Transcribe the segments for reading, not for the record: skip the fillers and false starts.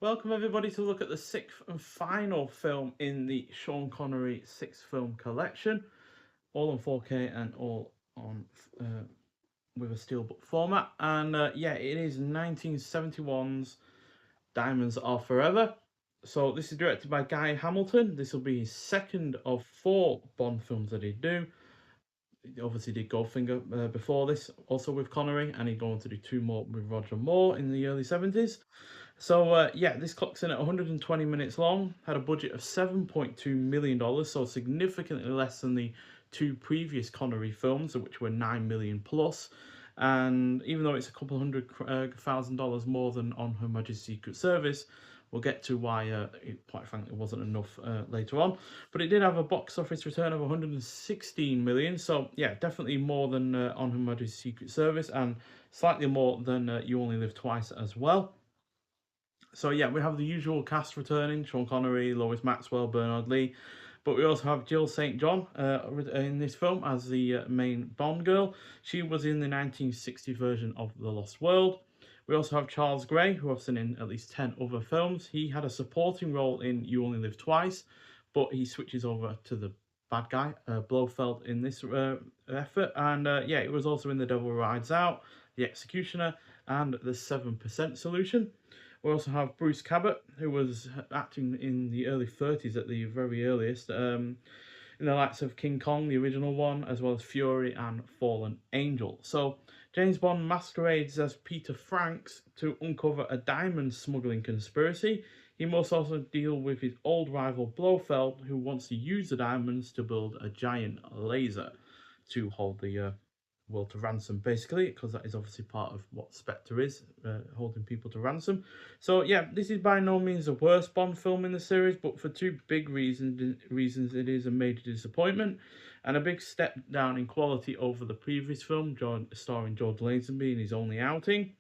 Welcome everybody to look at the sixth and final film in the Sean Connery six film collection, all on 4K and all on with a steelbook format. And yeah, it is 1971's Diamonds Are Forever. So this is directed by Guy Hamilton. This will be his second of four Bond films that he'd do. He obviously did Goldfinger before this, also with Connery, and he'd go on to do two more with Roger Moore in the early 70s. So yeah, this clocks in at 120 minutes long, had a budget of $7.2 million, so significantly less than the two previous Connery films, which were 9 million plus. And even though it's a couple hundred thousand dollars more than on Her Majesty's Secret Service, we'll get to why it quite frankly wasn't enough later on. But it did have a box office return of 116 million, so yeah, definitely more than on Her Majesty's Secret Service, and slightly more than You Only Live Twice as well. So yeah, we have the usual cast returning: Sean Connery, Lois Maxwell, Bernard Lee, but we also have Jill St. John in this film as the main Bond girl. She was in the 1960 version of The Lost World. We also have Charles Gray, who I've seen in at least 10 other films. He had a supporting role in You Only Live Twice, but he switches over to the bad guy, Blofeld, in this effort. And yeah, it was also in The Devil Rides Out, The Executioner, and The 7% Solution. We also have Bruce Cabot, who was acting in the early 30s at the very earliest, in the likes of King Kong, the original one, as well as Fury and Fallen Angel. So James Bond masquerades as Peter Franks to uncover a diamond smuggling conspiracy. He must also deal with his old rival Blofeld, who wants to use the diamonds to build a giant laser to hold the world to ransom, basically, because that is obviously part of what Spectre is, holding people to ransom. So yeah, this is by no means the worst Bond film in the series, but for two big reasons it is a major disappointment and a big step down in quality over the previous film, starring George Lazenby in his only outing.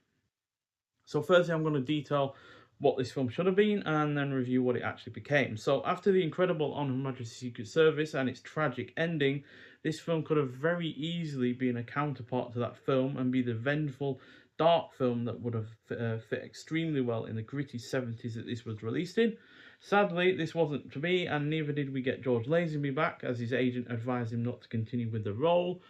So firstly, I'm going to detail what this film should have been and then review what it actually became. So after the incredible On Her Majesty's Secret Service and its tragic ending, this film could have very easily been a counterpart to that film and be the vengeful, dark film that would have fit extremely well in the gritty 70s that this was released in. Sadly, this wasn't to be, and neither did we get George Lazenby back, as his agent advised him not to continue with the role,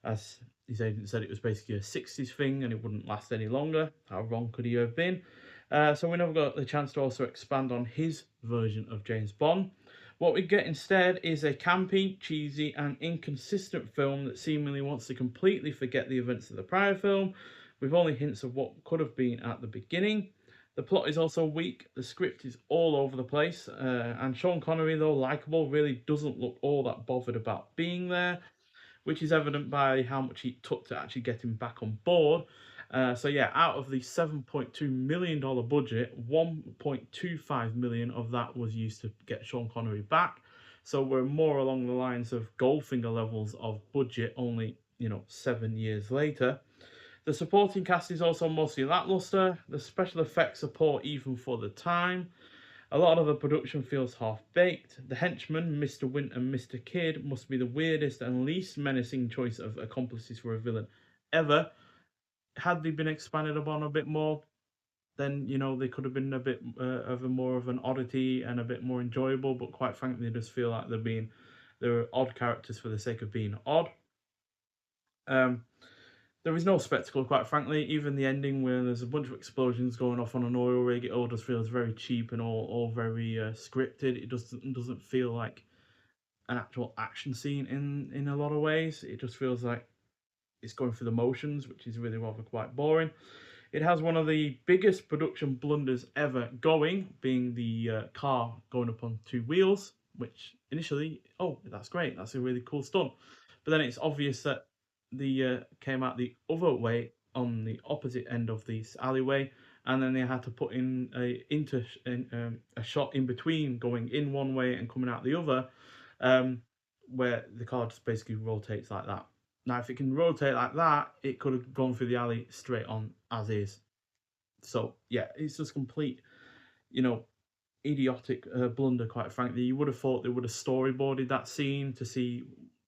as his agent said it was basically a 60s thing and it wouldn't last any longer. How wrong could he have been? So we never got the chance to also expand on his version of James Bond. What we get instead is a campy, cheesy, and inconsistent film that seemingly wants to completely forget the events of the prior film, with only hints of what could have been at the beginning. The plot is also weak, the script is all over the place, and Sean Connery, though likeable, really doesn't look all that bothered about being there, which is evident by how much he took to actually get him back on board. So yeah, out of the $7.2 million budget, 1.25 million of that was used to get Sean Connery back. So we're more along the lines of Goldfinger levels of budget, only 7 years later. The supporting cast is also mostly lackluster. The special effects are poor even for the time. A lot of the production feels half-baked. The henchmen, Mr. Wint and Mr. Kidd, must be the weirdest and least menacing choice of accomplices for a villain ever. Had they been expanded upon a bit more, then they could have been a bit of a more of an oddity and a bit more enjoyable. But quite frankly, they just feel like they're odd characters for the sake of being odd. Um, there is no spectacle, quite frankly. Even the ending, where there's a bunch of explosions going off on an oil rig, it all just feels very cheap and all very scripted. It doesn't feel like an actual action scene in a lot of ways. It just feels like it's going through the motions, which is really rather quite boring. It has one of the biggest production blunders ever going, being the car going up on two wheels, which initially, oh, that's great, that's a really cool stunt. But then it's obvious that the came out the other way on the opposite end of this alleyway, and then they had to put in a shot in between, going in one way and coming out the other, where the car just basically rotates like that. Now, if it can rotate like that, it could have gone through the alley straight on as is. So yeah, it's just complete, you know, idiotic blunder. Quite frankly, you would have thought they would have storyboarded that scene to see,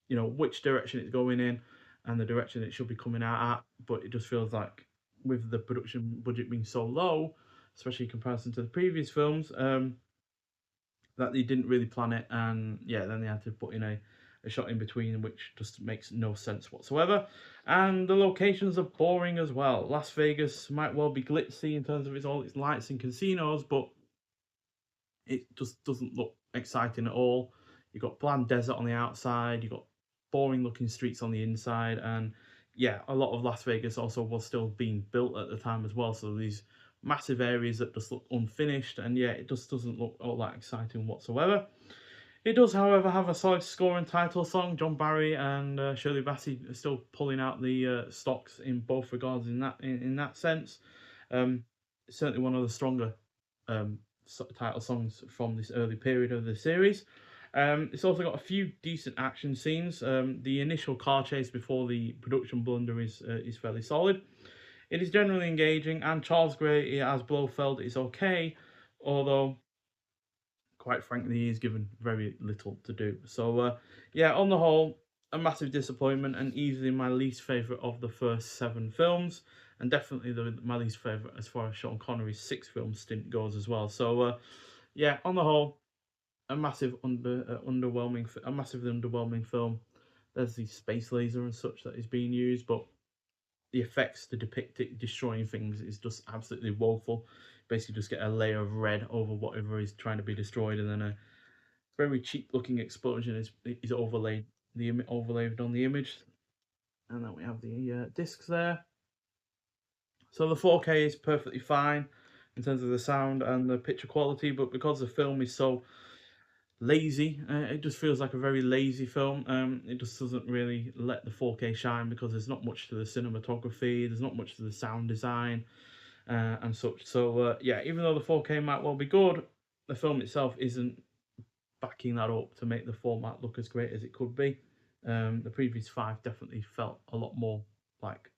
which direction it's going in, and the direction it should be coming out at. But it just feels like, with the production budget being so low, especially in comparison to the previous films. That they didn't really plan it, and yeah, then they had to put in a shot in between, which just makes no sense whatsoever. And the locations are boring as well. Las Vegas might well be glitzy in terms of all its lights and casinos, but it just doesn't look exciting at all. You've got bland desert on the outside, you've got boring looking streets on the inside, and yeah, a lot of Las Vegas also was still being built at the time as well. So these massive areas that just look unfinished, and yeah, it just doesn't look all that exciting whatsoever. It does, however, have a solid score and title song. John Barry and Shirley Bassey are still pulling out the stocks in both regards in that sense. Um, Certainly one of the stronger um, title songs from this early period of the series. It's also got a few decent action scenes. The initial car chase before the production blunder is fairly solid. It is generally engaging, and Charles Gray as Blofeld is okay, although quite frankly, he's given very little to do. So, yeah, on the whole, a massive disappointment and easily my least favourite of the first 7 films, and definitely my least favourite as far as Sean Connery's 6-film stint goes as well. So, yeah, on the whole, a massively underwhelming film. There's the space laser and such that is being used, but the effects to depict it destroying things is just absolutely woeful. Basically, just get a layer of red over whatever is trying to be destroyed, and then a very cheap looking explosion is overlaid on the image, and then we have the discs there. So the 4K is perfectly fine in terms of the sound and the picture quality, but because the film is so lazy, it just feels like a very lazy film. It just doesn't really let the 4K shine because there's not much to the cinematography, there's not much to the sound design, and such. So yeah, even though the 4K might well be good, the film itself isn't backing that up to make the format look as great as it could be. The previous 5 definitely felt a lot more like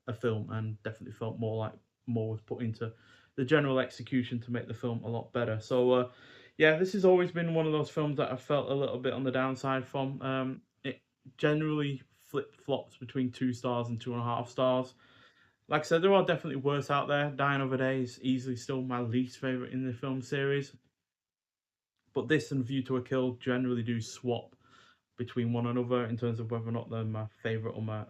a film, and definitely felt more like more was put into the general execution to make the film a lot better. So yeah, this has always been one of those films that I felt a little bit on the downside from. It generally flip flops between 2 stars and 2.5 stars. Like I said, there are definitely worse out there. Dying of a Day is easily still my least favorite in the film series, but this and View to a Kill generally do swap between one another in terms of whether or not they're my favorite, or my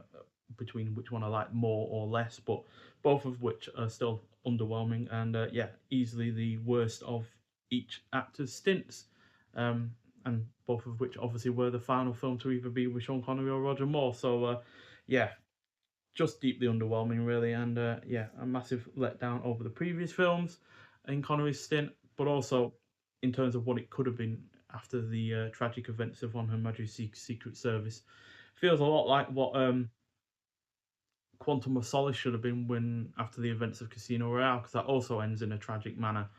between which one I like more or less. But both of which are still underwhelming, and yeah, easily the worst of each actor's stints. Um, and both of which obviously were the final film to either be with Sean Connery or Roger Moore. So yeah, just deeply underwhelming, really, and yeah, a massive letdown over the previous films in Connery's stint, but also in terms of what it could have been after the tragic events of On Her Majesty's Secret Service. Feels a lot like what Quantum of Solace should have been when after the events of Casino Royale, because that also ends in a tragic manner,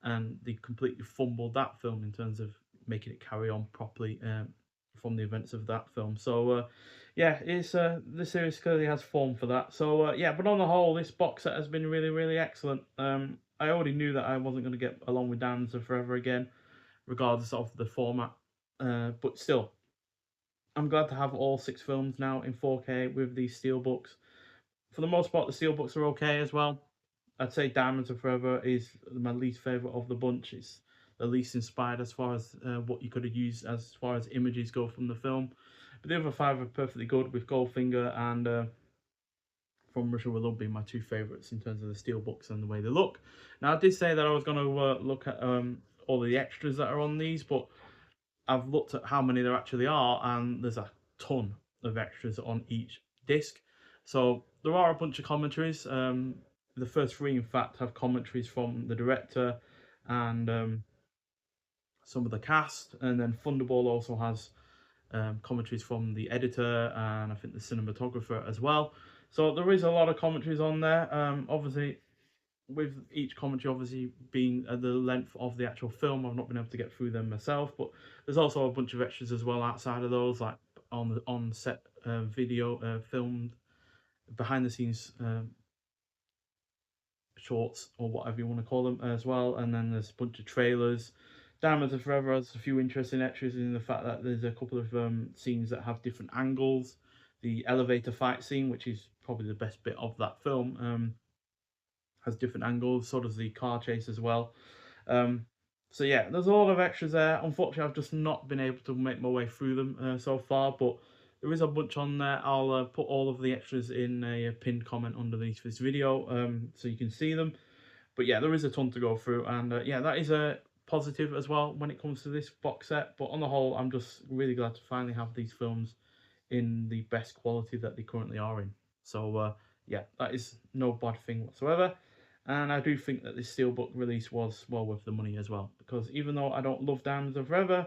and they completely fumbled that film in terms of making it carry on properly from the events of that film. So yeah, it's the series clearly has form for that. So yeah, but on the whole, this box set has been really, really excellent. I already knew that I wasn't going to get along with Diamonds Are Forever again, regardless of the format. But still, I'm glad to have all 6 films now in 4K with these steelbooks. For the most part, the steelbooks are okay as well. I'd say Diamonds Are Forever is my least favourite of the bunch. It's the least inspired as far as what you could have used as far as images go from the film. But the other 5 are perfectly good, with Goldfinger and From Russia With Love being my 2 favourites in terms of the steelbooks and the way they look. Now, I did say that I was going to look at all the extras that are on these, but I've looked at how many there actually are, and there's a ton of extras on each disc. So there are a bunch of commentaries. The first 3, in fact, have commentaries from the director and some of the cast, and then Thunderball also has commentaries from the editor and I think the cinematographer as well. So there is a lot of commentaries on there. Obviously, with each commentary obviously being the length of the actual film, I've not been able to get through them myself, but there's also a bunch of extras as well outside of those, like on set video filmed behind the scenes shorts or whatever you want to call them as well. And then there's a bunch of trailers. Diamonds Are Forever has a few interesting extras in the fact that there's a couple of scenes that have different angles. The elevator fight scene, which is probably the best bit of that film, has different angles. So does the car chase as well. So yeah, there's a lot of extras there. Unfortunately, I've just not been able to make my way through them so far, but there is a bunch on there. I'll put all of the extras in a pinned comment underneath this video, so you can see them. But yeah, there is a ton to go through, and yeah, that is a positive as well when it comes to this box set. But on the whole, I'm just really glad to finally have these films in the best quality that they currently are in. So yeah, that is no bad thing whatsoever. And I do think that this Steelbook release was well worth the money as well, because even though I don't love Diamonds Are Forever,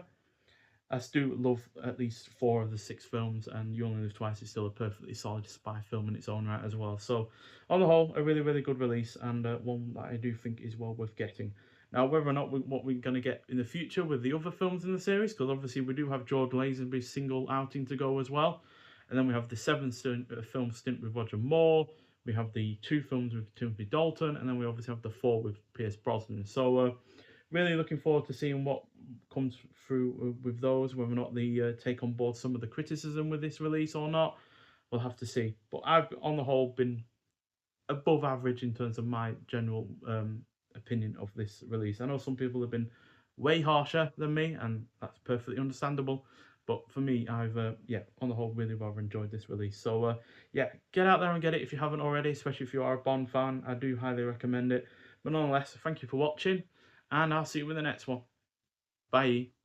I do love at least 4 of the 6 films, and You Only Live Twice is still a perfectly solid spy film in its own right as well. So, on the whole, a really, really good release, and one that I do think is well worth getting. Now, whether or not what we're going to get in the future with the other films in the series, because obviously we do have George Lazenby's single outing to go as well, and then we have the 7 film stint with Roger Moore, we have the 2 films with Timothy Dalton, and then we obviously have the 4 with Pierce Brosnan. So, really looking forward to seeing what comes through with those, whether or not they take on board some of the criticism with this release or not. We'll have to see. But I've, on the whole, been above average in terms of my general opinion of this release. I know some people have been way harsher than me, and that's perfectly understandable. But for me, I've yeah, on the whole, really rather enjoyed this release. So yeah, get out there and get it if you haven't already, especially if you are a Bond fan. I do highly recommend it. But nonetheless, thank you for watching, and I'll see you with the next one. Bye.